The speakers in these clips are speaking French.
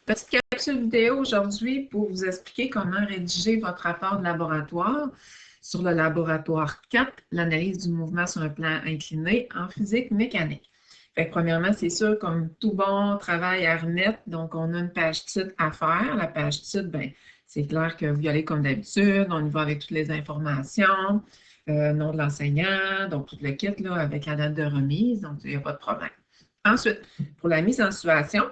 Petite capsule vidéo aujourd'hui pour vous expliquer comment rédiger votre rapport de laboratoire sur le laboratoire 4, l'analyse du mouvement sur un plan incliné en physique mécanique. Fait que premièrement, c'est sûr, comme tout bon travail à remettre, donc on a une page titre à faire. La page titre, ben, c'est clair que vous y allez comme d'habitude, on y va avec toutes les informations, nom de l'enseignant, donc tout le kit là, avec la date de remise, donc il n'y a pas de problème. Ensuite, pour la mise en situation,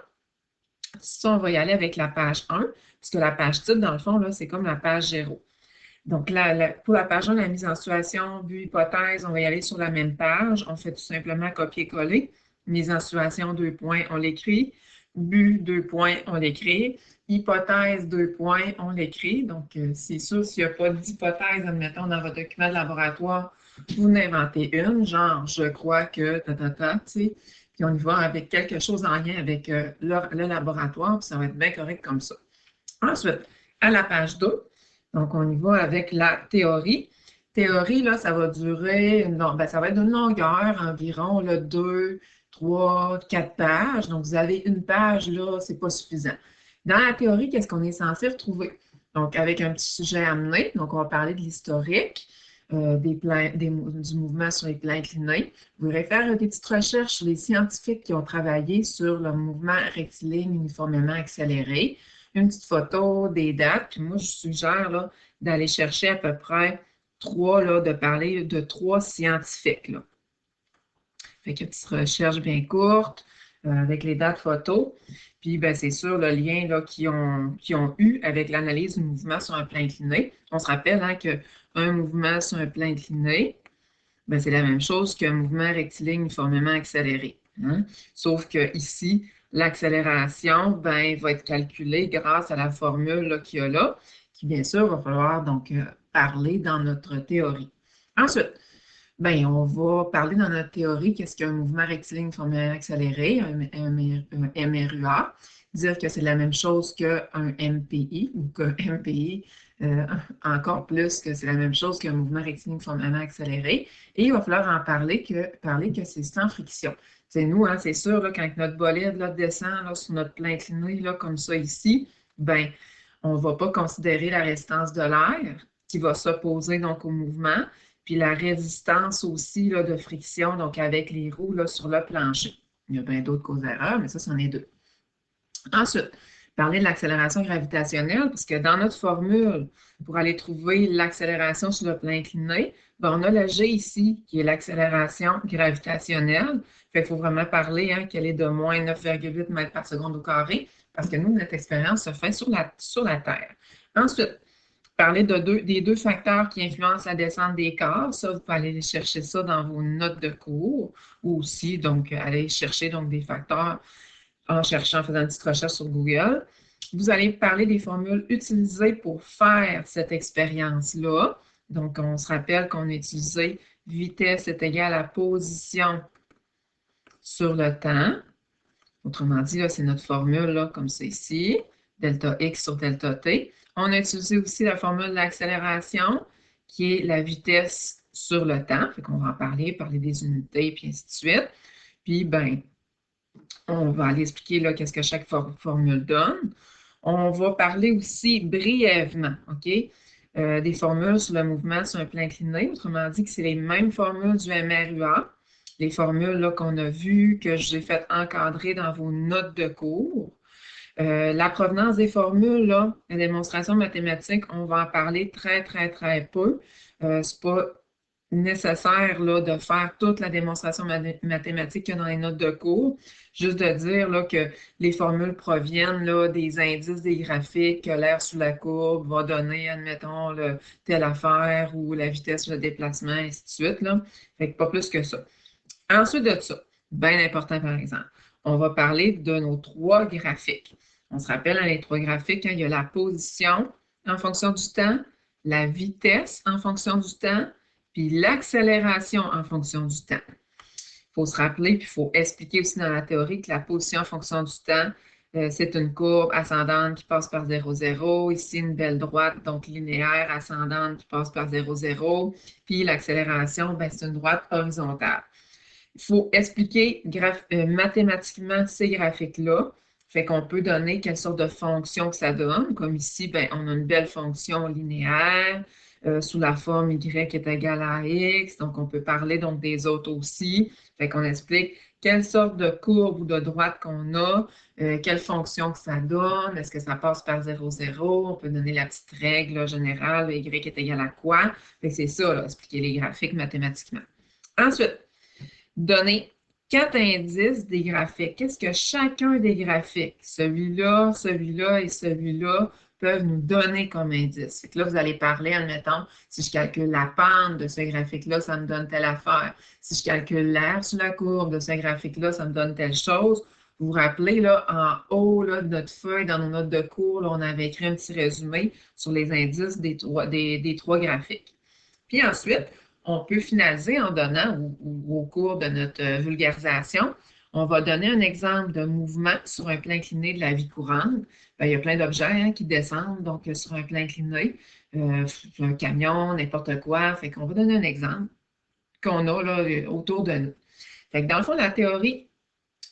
ça, on va y aller avec la page 1, puisque la page titre, dans le fond, c'est comme la page 0. Donc, là, pour la page 1, la mise en situation, but, hypothèse, on va y aller sur la même page. On fait tout simplement copier-coller. Mise en situation, 2 points, on l'écrit. But, 2 points, on l'écrit. Hypothèse, 2 points, on l'écrit. Donc, c'est sûr, s'il n'y a pas d'hypothèse, admettons, dans votre document de laboratoire, vous n'inventez une, genre, je crois que, tu sais. Puis on y va avec quelque chose en lien avec le laboratoire, puis ça va être bien correct comme ça. Ensuite, à la page 2, donc on y va avec la théorie. Théorie, là, ça va durer, ça va être d'une longueur environ là, 2, 3, 4 pages. Donc, vous avez une page, là, c'est pas suffisant. Dans la théorie, qu'est-ce qu'on est censé retrouver? Donc, avec un petit sujet amené, donc on va parler de l'historique, du mouvement sur les plans inclinés. Vous pourrez faire des petites recherches sur les scientifiques qui ont travaillé sur le mouvement rectiligne uniformément accéléré. Une petite photo, des dates, puis moi, je suggère d'aller chercher à peu près de parler de 3 scientifiques. Là. Fait que petite recherche bien courte avec les dates photos. Puis, ben, c'est sûr, le lien qu'ils ont eu avec l'analyse du mouvement sur un plan incliné. On se rappelle qu'un mouvement sur un plan incliné, ben, c'est la même chose qu'un mouvement rectiligne uniformément accéléré. Hein? Sauf que ici, l'accélération ben, va être calculée grâce à la formule qu'il y a là, qui bien sûr va falloir donc parler dans notre théorie. Ensuite, ben, on va parler dans notre théorie qu'est-ce qu'un mouvement rectiligne uniformément accéléré, un MRUA, dire que c'est la même chose qu'un MPI ou qu'un MPI encore plus que c'est la même chose qu'un mouvement rectiligne uniformément accéléré. Et il va falloir en parler que c'est sans friction. C'est nous, hein, c'est sûr, là, quand notre bolide là, descend là, sur notre plan incliné, là, comme ça ici, ben, on ne va pas considérer la résistance de l'air qui va s'opposer donc au mouvement, puis la résistance aussi là, de friction, donc avec les roues là, sur le plancher. Il y a bien d'autres causes-erreurs, mais ça, c'en est deux. Ensuite, parler de l'accélération gravitationnelle, parce que dans notre formule, pour aller trouver l'accélération sur le plan incliné, ben, on a le G ici, qui est l'accélération gravitationnelle. Fait qu'il faut vraiment parler qu'elle est de moins 9,8 mètres par seconde au carré, parce que nous, notre expérience se fait sur la Terre. Ensuite, parler des 2 facteurs qui influencent la descente des corps. Ça, vous pouvez aller chercher ça dans vos notes de cours, ou aussi, donc, aller chercher donc, des facteurs en faisant une petite recherche sur Google. Vous allez parler des formules utilisées pour faire cette expérience-là. Donc, on se rappelle qu'on a utilisé vitesse est égale à position sur le temps. Autrement dit, c'est notre formule, là, comme c'est ici, delta x sur delta t. On a utilisé aussi la formule de l'accélération, qui est la vitesse sur le temps. Fait qu'on va en parler des unités, puis ainsi de suite. Puis, ben, on va aller expliquer là, qu'est-ce que chaque formule donne. On va parler aussi brièvement, OK, des formules sur le mouvement sur un plan incliné. Autrement dit, que c'est les mêmes formules du MRUA, les formules qu'on a vues, que j'ai fait encadrer dans vos notes de cours. La provenance des formules, là, la démonstration mathématique, on va en parler très, très, très peu. C'est pas nécessaire là, de faire toute la démonstration mathématique qu'il y a dans les notes de cours, juste de dire là, que les formules proviennent là, des indices des graphiques, que l'air sous la courbe va donner, admettons, telle affaire ou la vitesse sur le déplacement, et ainsi de suite. Là. Fait que pas plus que ça. Ensuite de ça, bien important par exemple, on va parler de nos 3 graphiques. On se rappelle, dans les 3 graphiques, il y a la position en fonction du temps, la vitesse en fonction du temps, puis l'accélération en fonction du temps. Il faut se rappeler, puis il faut expliquer aussi dans la théorie que la position en fonction du temps, c'est une courbe ascendante qui passe par 0, 0. Ici, une belle droite, donc linéaire, ascendante qui passe par 0, 0. Puis l'accélération, c'est une droite horizontale. Il faut expliquer mathématiquement ces graphiques-là. Fait qu'on peut donner quelle sorte de fonction que ça donne. Comme ici, ben, on a une belle fonction linéaire sous la forme y est égal à x. Donc, on peut parler donc des autres aussi. Fait qu'on explique quelle sorte de courbe ou de droite qu'on a, quelle fonction que ça donne, est-ce que ça passe par 0, 0. On peut donner la petite règle générale, y est égal à quoi. Fait que c'est ça, là, expliquer les graphiques mathématiquement. Ensuite, donner 4 indices des graphiques. Qu'est-ce que chacun des graphiques, celui-là, celui-là et celui-là, peuvent nous donner comme indice? Fait que là, vous allez parler, admettons, si je calcule la pente de ce graphique-là, ça me donne telle affaire. Si je calcule l'aire sur la courbe de ce graphique-là, ça me donne telle chose. Vous vous rappelez, là, en haut là, de notre feuille, dans nos notes de cours, là, on avait écrit un petit résumé sur les indices des trois graphiques. Puis ensuite, on peut finaliser en donnant, ou au cours de notre vulgarisation, on va donner un exemple de mouvement sur un plan incliné de la vie courante. Bien, il y a plein d'objets qui descendent donc sur un plan incliné, un camion, n'importe quoi. Fait qu'on va donner un exemple qu'on a là, autour de nous. Fait que dans le fond, la théorie,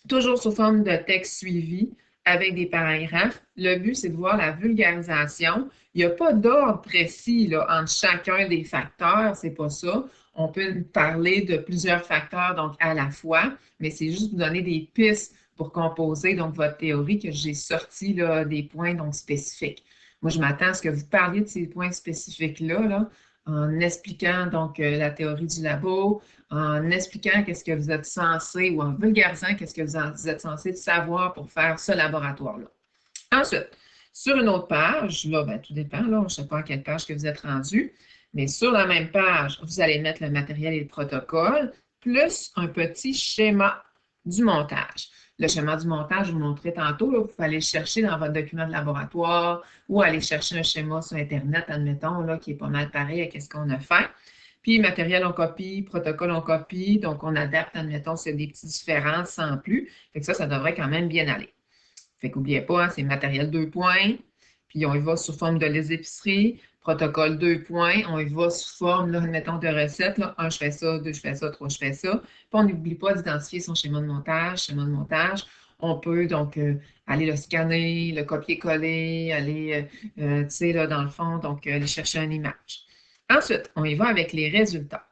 toujours sous forme de texte suivi avec des paragraphes. Le but, c'est de voir la vulgarisation. Il n'y a pas d'ordre précis là, entre chacun des facteurs, c'est pas ça. On peut parler de plusieurs facteurs donc à la fois, mais c'est juste vous donner des pistes pour composer donc votre théorie que j'ai sorti là, des points donc spécifiques. Moi, je m'attends à ce que vous parliez de ces points spécifiques-là là, en expliquant donc la théorie du labo, en expliquant qu'est-ce que vous êtes censé ou en vulgarisant qu'est-ce que vous êtes censé savoir pour faire ce laboratoire-là. Ensuite, sur une autre page, là, ben, tout dépend, là, je ne sais pas à quelle page que vous êtes rendu, mais sur la même page, vous allez mettre le matériel et le protocole, plus un petit schéma du montage. Le schéma du montage, je vous montrais tantôt, là, vous pouvez aller le chercher dans votre document de laboratoire ou aller chercher un schéma sur Internet, admettons, là, qui est pas mal pareil à ce qu'on a fait. Puis, matériel, on copie, protocole, on copie, donc on adapte, admettons, s'il y a des petites différences sans plus. Fait que ça devrait quand même bien aller. Fait qu'oubliez pas, hein, c'est matériel 2 points, puis on y va sous forme de les épiceries, protocole 2 points, on y va sous forme, là, admettons, de recettes, là, 1, je fais ça, 2, je fais ça, 3, je fais ça. Puis on n'oublie pas d'identifier son schéma de montage. On peut donc aller le scanner, le copier-coller, aller, tu sais, là, dans le fond, donc aller chercher une image. Ensuite, on y va avec les résultats.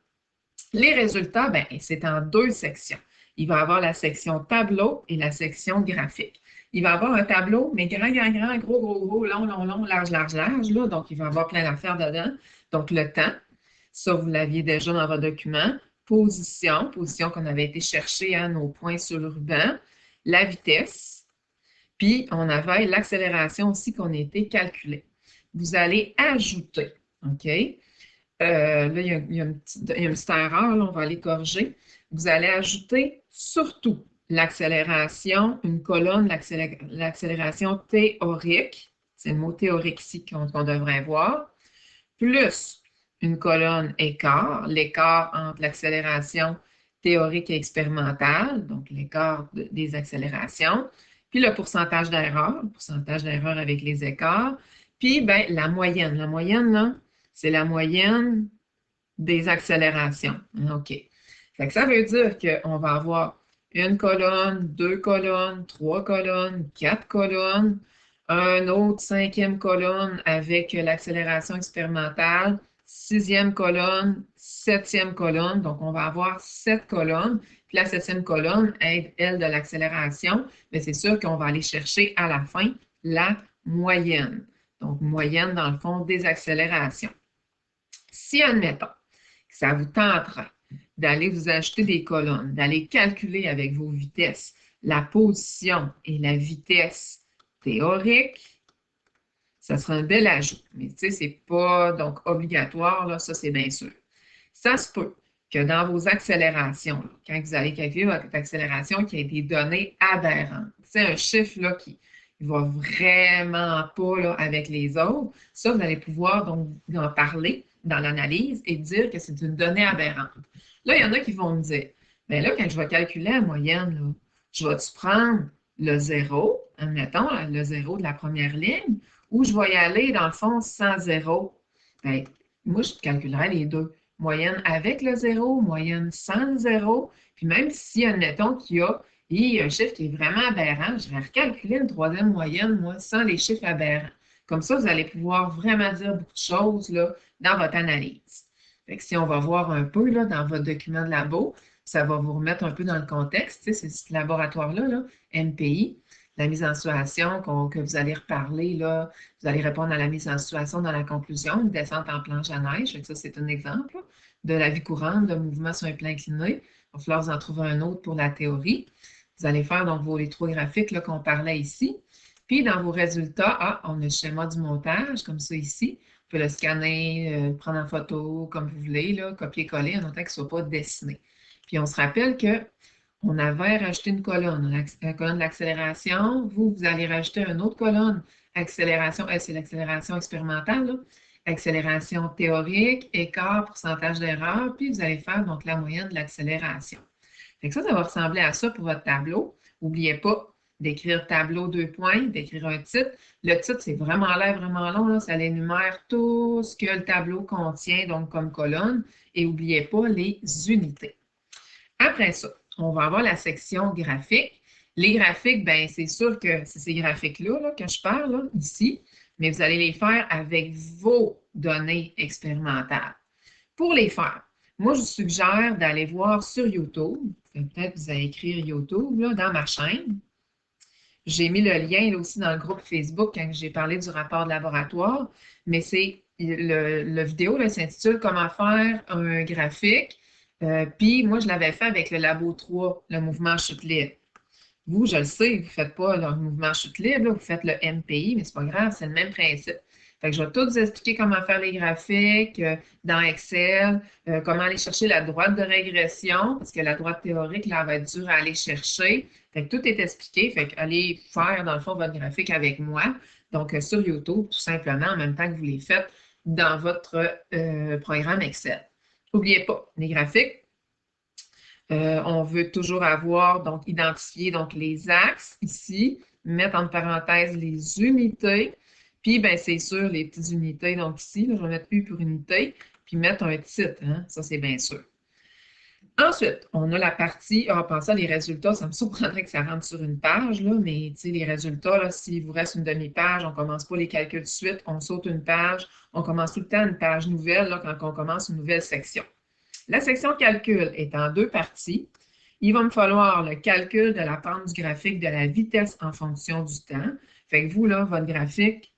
Les résultats, ben, c'est en 2 sections. Il va y avoir la section tableau et la section graphique. Il va y avoir un tableau, mais grand, gros, long, large, là. Donc, il va y avoir plein d'affaires dedans. Donc, le temps, ça, vous l'aviez déjà dans votre document. Position qu'on avait été chercher à nos points sur le ruban. La vitesse, puis on avait l'accélération aussi qu'on a été calculée. Vous allez ajouter, OK? Là, il y a une petite erreur, là, on va aller corriger. Vous allez ajouter surtout l'accélération, une colonne, l'accélération théorique, c'est le mot théorique ici qu'on devrait voir, plus une colonne écart, l'écart entre l'accélération théorique et expérimentale, donc l'écart des accélérations, puis le pourcentage d'erreur avec les écarts, puis ben, la moyenne. La moyenne, là, c'est la moyenne des accélérations. OK. Fait que ça veut dire qu'on va avoir une colonne, 2 colonnes, 3 colonnes, 4 colonnes, un autre 5e colonne avec l'accélération expérimentale, 6e colonne, 7e colonne. Donc, on va avoir 7 colonnes. Puis la 7e colonne aide, elle, de l'accélération, mais c'est sûr qu'on va aller chercher à la fin la moyenne. Donc, moyenne, dans le fond, des accélérations. Si, admettons, que ça vous tenterait d'aller vous ajouter des colonnes, d'aller calculer avec vos vitesses la position et la vitesse théorique, ça sera un bel ajout. Mais tu sais, ce n'est pas donc obligatoire, là, ça c'est bien sûr. Ça se peut que dans vos accélérations, là, quand vous allez calculer votre accélération qui a été donnée aberrante, c'est un chiffre là, qui ne va vraiment pas là, avec les autres, ça, vous allez pouvoir donc en parler dans l'analyse et dire que c'est une donnée aberrante. Là, il y en a qui vont me dire, bien là, quand je vais calculer la moyenne, là, je vais-tu prendre le zéro, admettons, le zéro de la première ligne, ou je vais y aller, dans le fond, sans zéro? Bien, moi, je calculerai les deux. Moyenne avec le zéro, moyenne sans le zéro. Puis même si, admettons, qu'il y a Et un chiffre qui est vraiment aberrant, je vais recalculer une troisième moyenne, moi, sans les chiffres aberrants. Comme ça, vous allez pouvoir vraiment dire beaucoup de choses là, dans votre analyse. Fait que si on va voir un peu là, dans votre document de labo, ça va vous remettre un peu dans le contexte. Tu sais, c'est ce laboratoire-là, là, MPI, la mise en situation que vous allez reparler, là, vous allez répondre à la mise en situation dans la conclusion, une descente en planche à neige. Fait que ça, c'est un exemple là, de la vie courante, de mouvement sur un plan incliné. Il va falloir vous en trouver un autre pour la théorie. Vous allez faire donc les trois graphiques qu'on parlait ici. Puis dans vos résultats, on a le schéma du montage, comme ça ici. Vous pouvez le scanner, prendre en photo, comme vous voulez, copier-coller, en autant qu'il ne soit pas dessiné. Puis on se rappelle qu'on avait rajouté une colonne, la colonne de l'accélération. Vous allez rajouter une autre colonne, accélération, c'est l'accélération expérimentale, là. Accélération théorique, écart, pourcentage d'erreur, puis vous allez faire donc la moyenne de l'accélération. Fait que ça va ressembler à ça pour votre tableau. N'oubliez pas d'écrire tableau 2 points, d'écrire un titre. Le titre, c'est vraiment vraiment long, là. Ça énumère tout ce que le tableau contient, donc comme colonne. Et n'oubliez pas les unités. Après ça, on va avoir la section graphique. Les graphiques, bien, c'est sûr que c'est ces graphiques-là là, que je parle là, ici, mais vous allez les faire avec vos données expérimentales. Pour les faire, moi, je vous suggère d'aller voir sur YouTube. Peut-être que vous allez écrire YouTube là, dans ma chaîne. J'ai mis le lien là, aussi dans le groupe Facebook quand j'ai parlé du rapport de laboratoire, mais c'est le vidéo s'intitule Comment faire un graphique. Puis moi, je l'avais fait avec le Labo 3, le mouvement chute libre. Vous, je le sais, vous ne faites pas le mouvement chute libre, là, vous faites le MPI, mais ce n'est pas grave, c'est le même principe. Fait que je vais tout vous expliquer comment faire les graphiques dans Excel, comment aller chercher la droite de régression, parce que la droite théorique, là, va être dure à aller chercher. Fait que tout est expliqué. Fait que allez faire, dans le fond, votre graphique avec moi. Donc, sur YouTube, tout simplement, en même temps que vous les faites dans votre programme Excel. N'oubliez pas, les graphiques, on veut toujours avoir, donc, identifier donc, les axes ici, mettre entre parenthèses les unités, puis, bien, c'est sûr, les petites unités, donc ici, là, je vais mettre U pour unité, puis mettre un titre, hein, ça, c'est bien sûr. Ensuite, on a la partie, pensez à les résultats, ça me surprendrait que ça rentre sur une page, là, mais les résultats, là, s'il vous reste une demi-page, on ne commence pas les calculs de suite, on saute une page, on commence tout le temps une page nouvelle là, quand on commence une nouvelle section. La section calcul est en deux parties. Il va me falloir le calcul de la pente du graphique de la vitesse en fonction du temps. Fait que vous, là, votre graphique,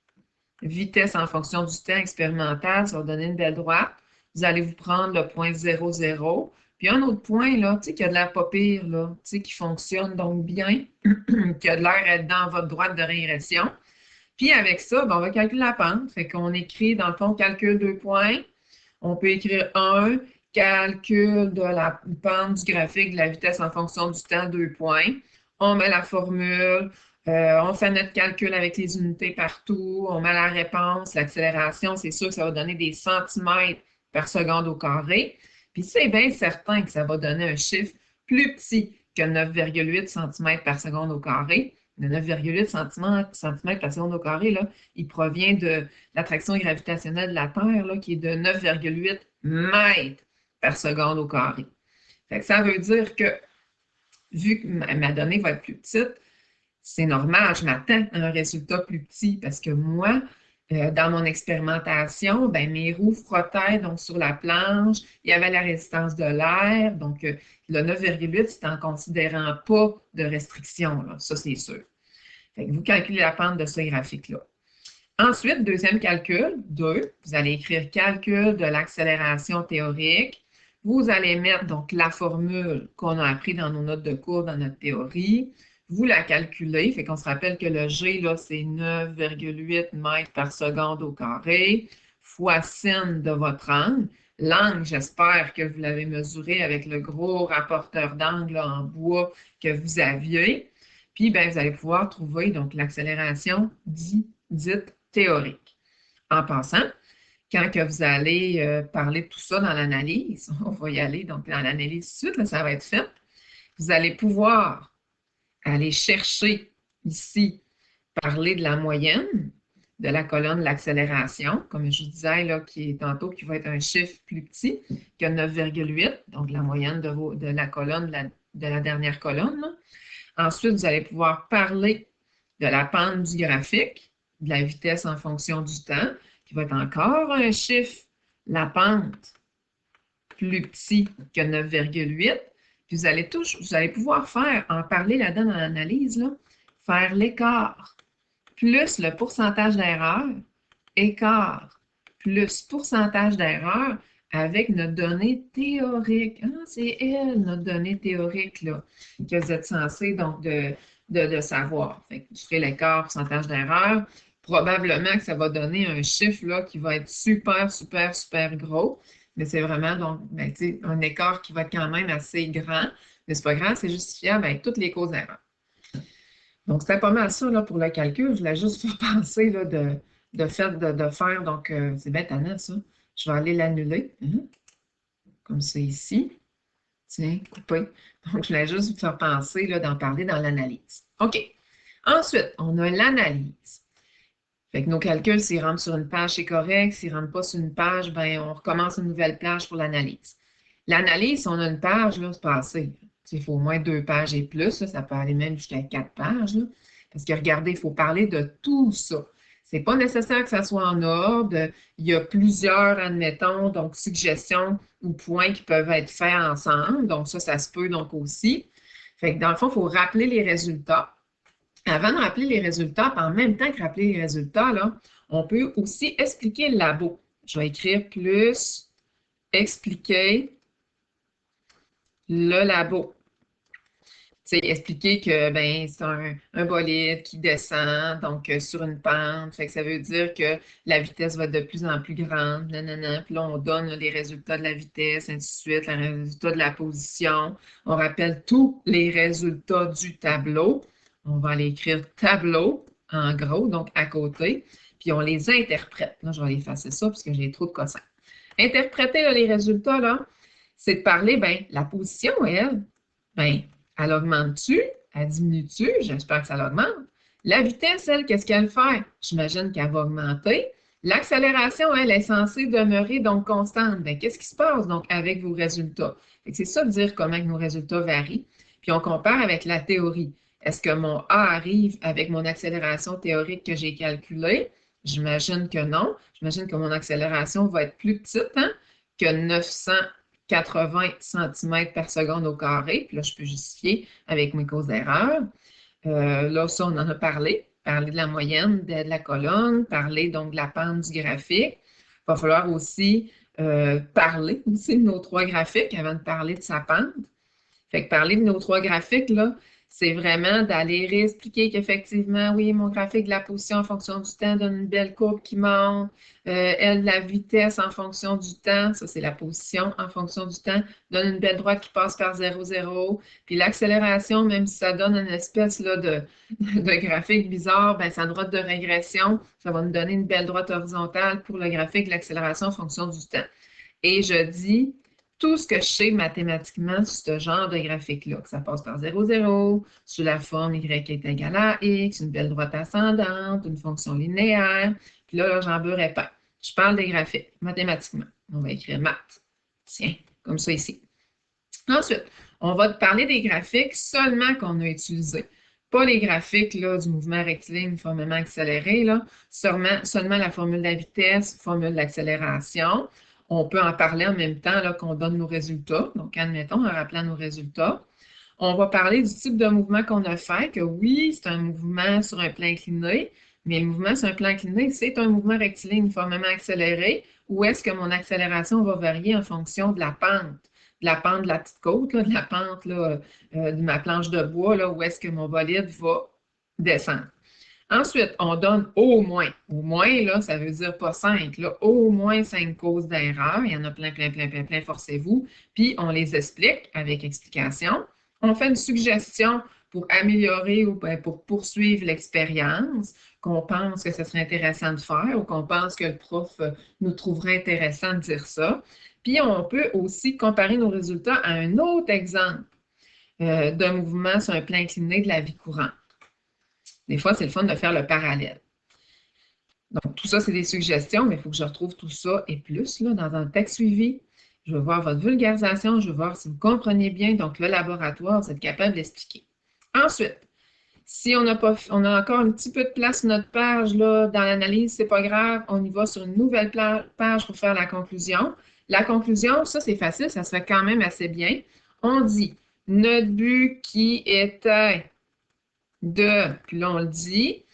vitesse en fonction du temps expérimental, ça va donner une belle droite. Vous allez vous prendre le point 0, 0. Puis un autre point, là, tu sais, qui a de l'air pas pire, là, tu sais, qui fonctionne donc bien, qui a de l'air être dans votre droite de régression. Puis avec ça, ben, on va calculer la pente. Fait qu'on écrit, dans le fond, calcul 2 points. On peut écrire 1, calcul de la pente du graphique de la vitesse en fonction du temps, 2 points. On met la formule, on fait notre calcul avec les unités partout, on met la réponse, l'accélération, c'est sûr que ça va donner des centimètres par seconde au carré. Puis c'est bien certain que ça va donner un chiffre plus petit que 9,8 cm par seconde au carré. Le 9,8 cm par seconde au carré, là, il provient de l'attraction gravitationnelle de la Terre, là, qui est de 9,8 mètres par seconde au carré. Fait que ça veut dire que, vu que ma donnée va être plus petite, c'est normal, je m'attends à un résultat plus petit parce que moi, dans mon expérimentation, ben, mes roues frottaient donc, sur la planche, il y avait la résistance de l'air, donc le 9,8, c'est en considérant pas de restriction, là, ça c'est sûr. Fait que vous calculez la pente de ce graphique-là. Ensuite, deuxième calcul, 2, vous allez écrire calcul de l'accélération théorique. Vous allez mettre donc la formule qu'on a appris dans nos notes de cours dans notre théorie. Vous la calculez, fait qu'on se rappelle que le G, là, c'est 9,8 mètres par seconde au carré, fois sin de votre angle. L'angle, j'espère que vous l'avez mesuré avec le gros rapporteur d'angle en bois que vous aviez. Puis, bien, vous allez pouvoir trouver donc l'accélération dite théorique. En passant, quand que vous allez parler de tout ça dans l'analyse, on va y aller donc dans l'analyse tout de suite, là, ça va être fait, vous allez pouvoir aller chercher ici, parler de la moyenne de la colonne de l'accélération, comme je vous disais, là, qui est tantôt qui va être un chiffre plus petit que 9,8, donc la moyenne de la colonne de la dernière colonne. Là. Ensuite, vous allez pouvoir parler de la pente du graphique, de la vitesse en fonction du temps, qui va être encore un chiffre, la pente plus petit que 9,8. Puis vous allez pouvoir en parler là-dedans dans l'analyse, là, faire l'écart plus le pourcentage d'erreur, écart plus pourcentage d'erreur avec notre donnée théorique. Ah, c'est elle, notre donnée théorique, là, que vous êtes censé donc de savoir. Fait que vous ferez l'écart, pourcentage d'erreur. Probablement que ça va donner un chiffre là, qui va être super, super, super gros. Mais c'est vraiment donc ben, un écart qui va être quand même assez grand. Mais c'est pas grave, c'est justifiable avec toutes les causes d'erreur. Donc, c'était pas mal ça là, pour le calcul. Je voulais juste faire penser là, de faire. Donc, c'est bien tannant, ça. Je vais aller l'annuler. Comme ça ici. Tiens, coupé. Donc, je voulais juste vous faire penser d'en parler dans l'analyse. OK. Ensuite, on a l'analyse. Fait que nos calculs, s'ils rentrent sur une page, c'est correct. S'ils ne rentrent pas sur une page, ben, on recommence une nouvelle page pour l'analyse. L'analyse, si on a une page, là, c'est pas assez. Il faut au moins 2 pages et plus. Là, ça peut aller même jusqu'à 4 pages. Là, parce que regardez, il faut parler de tout ça. Ce n'est pas nécessaire que ça soit en ordre. Il y a plusieurs, admettons, donc suggestions ou points qui peuvent être faits ensemble. Donc, ça se peut donc aussi. Fait que dans le fond, il faut rappeler les résultats. Avant de rappeler les résultats, en même temps que rappeler les résultats, là, on peut aussi expliquer le labo. Je vais écrire plus expliquer le labo. C'est expliquer que ben, c'est un bolide qui descend donc sur une pente. Fait que ça veut dire que la vitesse va être de plus en plus grande. Nanana. Puis là, on donne là, les résultats de la vitesse, ainsi de suite, les résultats de la position. On rappelle tous les résultats du tableau. On va aller écrire tableau en gros, donc à côté. Puis on les interprète. Là, je vais effacer ça parce que j'ai trop de cossins. Interpréter là, les résultats, là, c'est de parler, ben, la position, elle, ben, elle augmente-tu? Elle diminue-tu? J'espère que ça l'augmente. La vitesse, elle, qu'est-ce qu'elle fait? J'imagine qu'elle va augmenter. L'accélération, elle, est censée demeurer donc constante. Bien, qu'est-ce qui se passe donc avec vos résultats? C'est ça de dire comment nos résultats varient. Puis on compare avec la théorie. Est-ce que mon A arrive avec mon accélération théorique que j'ai calculée? J'imagine que non. J'imagine que mon accélération va être plus petite que 980 cm par seconde au carré. Puis là, je peux justifier avec mes causes d'erreur. Là, ça, on en a parlé. Parler de la moyenne de la colonne, parler donc de la pente du graphique. Il va falloir aussi parler aussi de nos 3 graphiques avant de parler de sa pente. Fait que parler de nos 3 graphiques, là, c'est vraiment d'aller réexpliquer qu'effectivement, oui, mon graphique de la position en fonction du temps donne une belle courbe qui monte. Elle, la vitesse en fonction du temps, ça c'est la position en fonction du temps, donne une belle droite qui passe par 0, 0. Puis l'accélération, même si ça donne une espèce là, de graphique bizarre, ben, sa droite de régression, ça va nous donner une belle droite horizontale pour le graphique de l'accélération en fonction du temps. Et je dis tout ce que je sais mathématiquement sur ce genre de graphique-là, que ça passe par 0, 0, sous la forme y est égal à x, une belle droite ascendante, une fonction linéaire, puis là j'en beurre pas. Je parle des graphiques, mathématiquement. On va écrire maths. Tiens, comme ça ici. Ensuite, on va parler des graphiques seulement qu'on a utilisés. Pas les graphiques là, du mouvement rectiligne formellement accéléré, là, seulement la formule de la vitesse, formule de l'accélération. On peut en parler en même temps qu'on donne nos résultats. Donc, admettons, en rappelant nos résultats. On va parler du type de mouvement qu'on a fait, que oui, c'est un mouvement sur un plan incliné, mais le mouvement sur un plan incliné, c'est un mouvement rectiligne uniformément accéléré, ou est-ce que mon accélération va varier en fonction de la pente de la petite côte, là, de la pente là, de ma planche de bois, là, où est-ce que mon bolide va descendre. Ensuite, on donne au moins. Au moins, là, ça veut dire pas 5, là, au moins 5 causes d'erreur. Il y en a plein, plein, plein, plein, plein, forcez-vous. Puis, on les explique avec explication. On fait une suggestion pour améliorer ou pour poursuivre l'expérience qu'on pense que ce serait intéressant de faire ou qu'on pense que le prof nous trouverait intéressant de dire ça. Puis, on peut aussi comparer nos résultats à un autre exemple d'un mouvement sur un plan incliné de la vie courante. Des fois, c'est le fun de faire le parallèle. Donc, tout ça, c'est des suggestions, mais il faut que je retrouve tout ça et plus là, dans un texte suivi. Je vais voir votre vulgarisation, je vais voir si vous comprenez bien. Donc, le laboratoire, vous êtes capable d'expliquer. Ensuite, si on a encore un petit peu de place sur notre page là, dans l'analyse, c'est pas grave, on y va sur une nouvelle page pour faire la conclusion. La conclusion, ça c'est facile, ça se fait quand même assez bien. On dit notre but qui était de, puis là on le dit,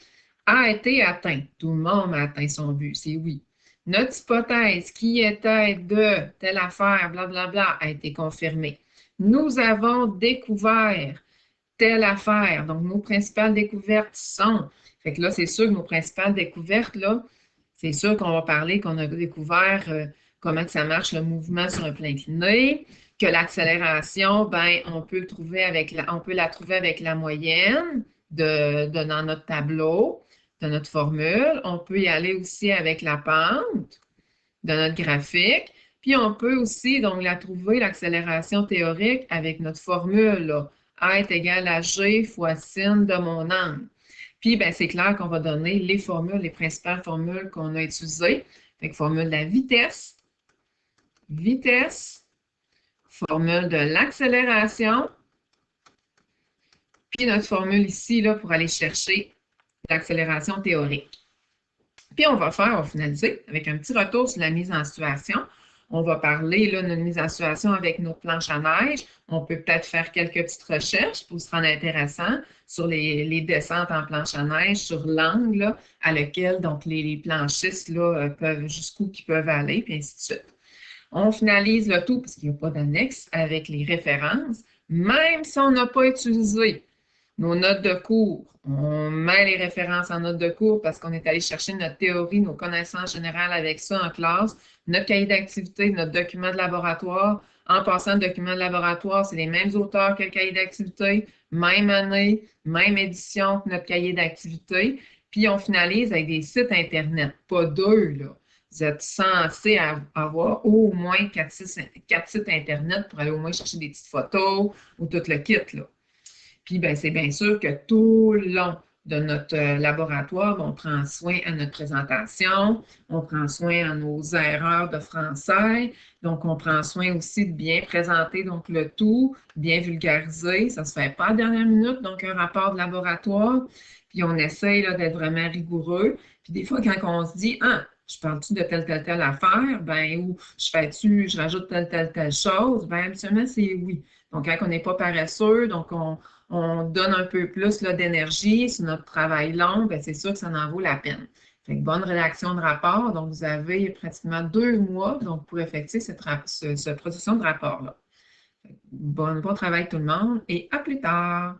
a été atteint. Tout le monde a atteint son but, c'est oui. Notre hypothèse qui était de telle affaire, blablabla, a été confirmée. Nous avons découvert telle affaire. Donc, nos principales découvertes sont. Fait que là, c'est sûr que nos principales découvertes, là, c'est sûr qu'on va parler qu'on a découvert comment que ça marche le mouvement sur un plan incliné, que l'accélération, ben, on peut la trouver avec la moyenne dans notre tableau, de notre formule. On peut y aller aussi avec la pente de notre graphique. Puis on peut aussi donc la trouver, l'accélération théorique, avec notre formule, là. A est égal à G fois sin de mon angle. Puis, ben, c'est clair qu'on va donner les formules, les principales formules qu'on a utilisées. Fait que formule de la vitesse, formule de l'accélération, puis notre formule ici, là, pour aller chercher l'accélération théorique. Puis on va finaliser avec un petit retour sur la mise en situation. On va parler là, de notre mise en situation avec nos planches à neige. On peut peut-être faire quelques petites recherches pour se rendre intéressant sur les descentes en planche à neige, sur l'angle à lequel donc, les planchistes là, jusqu'où ils peuvent aller, puis ainsi de suite. On finalise le tout, parce qu'il n'y a pas d'annexe, avec les références, même si on n'a pas utilisé nos notes de cours. On met les références en notes de cours parce qu'on est allé chercher notre théorie, nos connaissances générales avec ça en classe, notre cahier d'activité, notre document de laboratoire. En passant, le document de laboratoire, c'est les mêmes auteurs que le cahier d'activité, même année, même édition que notre cahier d'activité. Puis on finalise avec des sites Internet, pas deux, là. Vous êtes censé avoir au moins 4 sites Internet pour aller au moins chercher des petites photos ou tout le kit, là. Puis, ben, c'est bien sûr que tout le long de notre laboratoire, on prend soin à notre présentation, on prend soin à nos erreurs de français, donc on prend soin aussi de bien présenter donc, le tout, bien vulgariser. Ça ne se fait pas à la dernière minute, donc un rapport de laboratoire, puis on essaye d'être vraiment rigoureux. Puis des fois, quand on se dit « Ah, je parle-tu de telle affaire? » Ben, ou « je rajoute telle chose? » Ben, habituellement, c'est oui. Donc, quand on n'est pas paresseux, donc on donne un peu plus d'énergie sur notre travail long, bien, c'est sûr que ça en vaut la peine. Fait que bonne rédaction de rapport. Donc, vous avez pratiquement 2 mois donc, pour effectuer cette production de rapport-là. Bon travail tout le monde et à plus tard!